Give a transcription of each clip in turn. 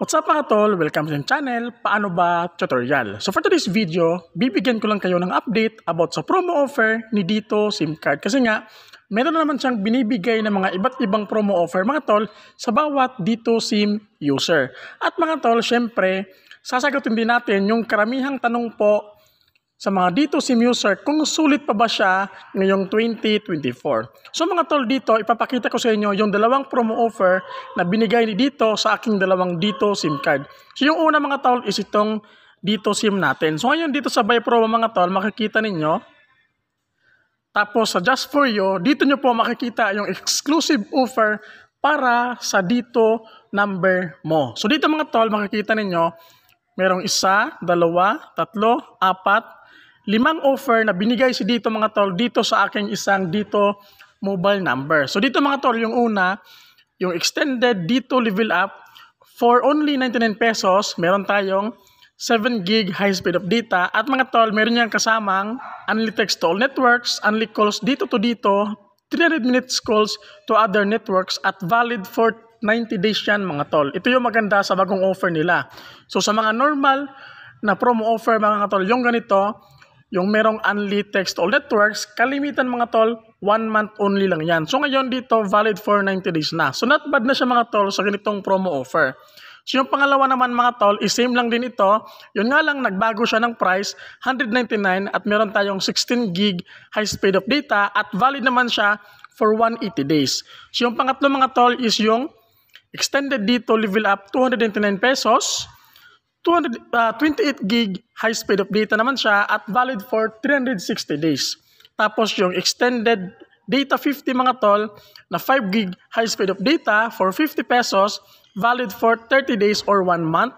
What's up mga tol? Welcome sa channel, Paano Ba Tutorial. So for today's video, bibigyan ko lang kayo ng update about sa promo offer ni Dito SIM card. Kasi nga, meron naman siyang binibigay ng mga iba't ibang promo offer mga tol sa bawat Dito SIM user. At mga tol, syempre, sasagutin din natin yung karamihang tanong po sa mga Dito SIM user kung sulit pa ba siya ngayong 2024. So mga tol, dito ipapakita ko sa inyo yung dalawang promo offer na binigay ni Dito sa aking dalawang Dito SIM card. So yung una mga tol is itong Dito SIM natin. So ngayon dito sa buy promo mga tol, makikita ninyo. Tapos sa Just For You, dito nyo po makikita yung exclusive offer para sa Dito number mo. So dito mga tol, makikita ninyo merong 1, 2, 3, 4, 5 offer na binigay si Dito mga tol dito sa aking isang Dito mobile number. So dito mga tol, yung una, yung extended Dito level up for only 99 pesos, meron tayong 7 gig high speed of data at mga tol, meron niyang kasamang only text to all networks, only calls dito to dito, 300 minutes calls to other networks at valid for 90 days yan mga tol. Ito yung maganda sa bagong offer nila. So sa mga normal na promo offer mga tol, yung ganito, yung merong only text to all networks, kalimitan mga tol, 1 month only lang yan. So ngayon dito, valid for 90 days na. So not bad na siya mga tol sa ganitong promo offer. So yung pangalawa naman mga tol, is same lang din ito. Yun nga lang, nagbago siya ng price, 199 at meron tayong 16 gig high speed of data at valid naman siya for 180 days. So yung pangatlo mga tol is yung extended dito level up 299 pesos. 28 gig high speed of data naman siya at valid for 360 days. Tapos yung extended data 50 mga tol na 5 gig high speed of data for 50 pesos, valid for 30 days or 1 month.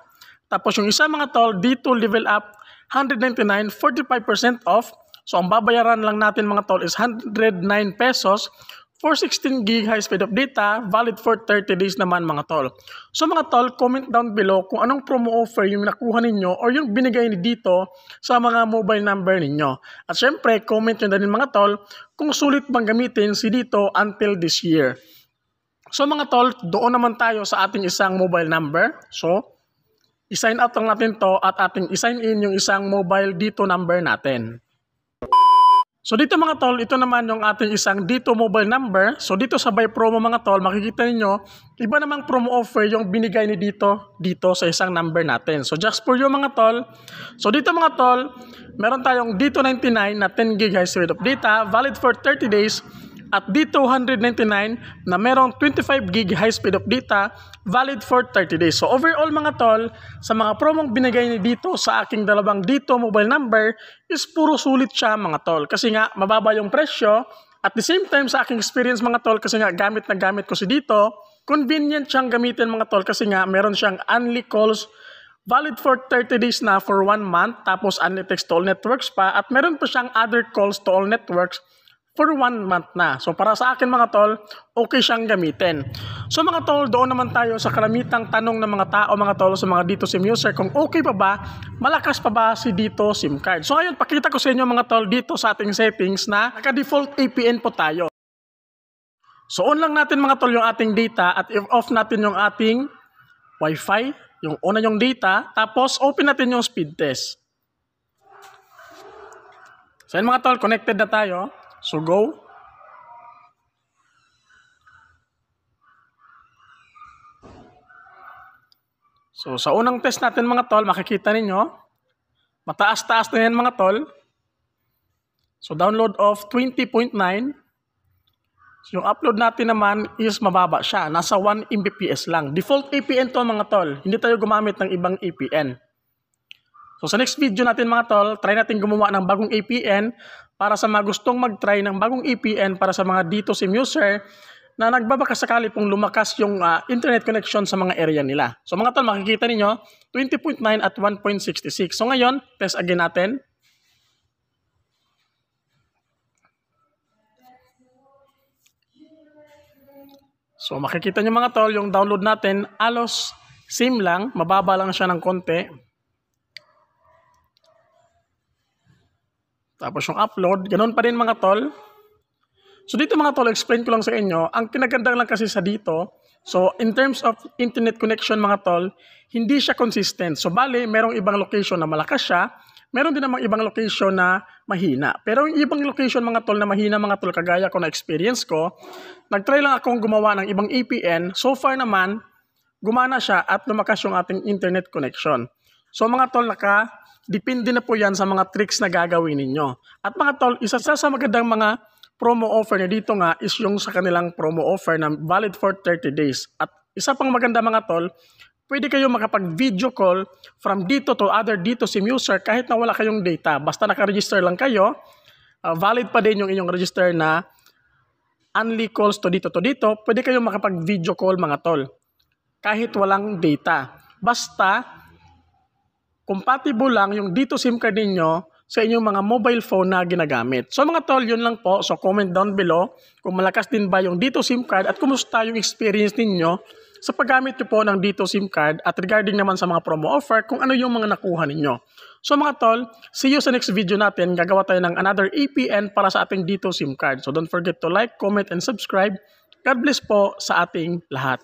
Tapos yung isa mga tol, dito level up 199, 45% off. So ang babayaran lang natin mga tol is 109 pesos for 16 gig high speed of data, valid for 30 days naman mga tol. So mga tol, comment down below kung anong promo offer yung nakuha ninyo or yung binigay ni Dito sa mga mobile number ninyo. At syempre, comment nyo na rin mga tol kung sulit bang gamitin si Dito until this year. So mga tol, doon naman tayo sa ating isang mobile number. So, i-sign out lang natin to at ating i-sign in yung isang mobile Dito number natin. So dito mga tol, ito naman yung ating isang Dito mobile number. So dito sa buy promo mga tol, makikita niyo iba namang promo offer yung binigay ni Dito sa isang number natin. So just for you mga tol. So dito mga tol, meron tayong Dito 99 na 10 gig high speed of data, valid for 30 days. At Dito 199 na merong 25 gig high speed of data, valid for 30 days. So overall mga tol, sa mga promong binigay ni Dito sa aking dalawang Dito mobile number is puro sulit siya mga tol. Kasi nga mababa yung presyo. At the same time sa aking experience mga tol, kasi nga gamit na gamit ko si Dito, convenient siyang gamitin mga tol kasi nga meron siyang only calls, valid for 30 days na for 1 month, tapos only text to all networks pa, at meron pa siyang other calls to all networks for 1 month na. So para sa akin mga tol, okay siyang gamitin. So mga tol, doon naman tayo sa kalamitang tanong ng mga tao mga tol sa mga Dito SIM user kung okay pa ba, malakas pa ba si Dito SIM card. So ngayon, pakita ko sa inyo mga tol dito sa ating settings na naka-default APN po tayo. So on lang natin mga tol yung ating data at off natin yung ating Wi-Fi, yung una yung data, tapos open natin yung speed test. So yun mga tol, connected na tayo. So go. So sa unang test natin mga tol, makikita ninyo, mataas-taas na yan mga tol. So download of 20.9. So yung upload natin naman is mababa siya, nasa 1 Mbps lang. Default APN to mga tol, hindi tayo gumamit ng ibang APN. So sa next video natin mga tol, try natin gumawa ng bagong APN para sa mga gustong mag-try ng bagong APN para sa mga Dito SIM user na nagbabaka sakali pong lumakas yung internet connection sa mga area nila. So mga tol, makikita ninyo, 20.9 at 1.66. So ngayon, test again natin. So makikita nyo mga tol, yung download natin, alos same lang, mababa lang siya ng konti. Tapos yung upload, ganoon pa rin mga tol. So dito mga tol, explain ko lang sa inyo, ang kinagandang lang kasi sa Dito, So, in terms of internet connection mga tol, hindi siya consistent. So, bali, merong ibang location na malakas siya, meron din namang ibang location na mahina. Pero yung ibang location mga tol na mahina mga tol, kagaya ko na experience ko, nagtry lang akong gumawa ng ibang APN. So far naman, gumana siya at lumakas yung ating internet connection. So mga tol, depende na po yan sa mga tricks na gagawin ninyo. At mga tol, isa sa magandang mga promo offer na dito nga is yung sa kanilang promo offer na valid for 30 days. At isa pang maganda mga tol, pwede kayo makapag-video call from dito to other dito SIM user kahit na wala kayong data. Basta naka-register lang kayo, valid pa din yung inyong register na only calls to dito, pwede kayo makapag-video call mga tol. Kahit walang data. Basta, compatible lang yung dito SIM card ninyo sa inyong mga mobile phone na ginagamit. So mga tol, yun lang po. So comment down below kung malakas din ba yung dito SIM card at kumusta yung experience ninyo sa paggamit nyo po ng dito SIM card at regarding naman sa mga promo offer kung ano yung mga nakuha ninyo. So mga tol, see you sa next video natin. Gagawa tayo ng another APN para sa ating dito SIM card. So don't forget to like, comment, and subscribe. God bless po sa ating lahat.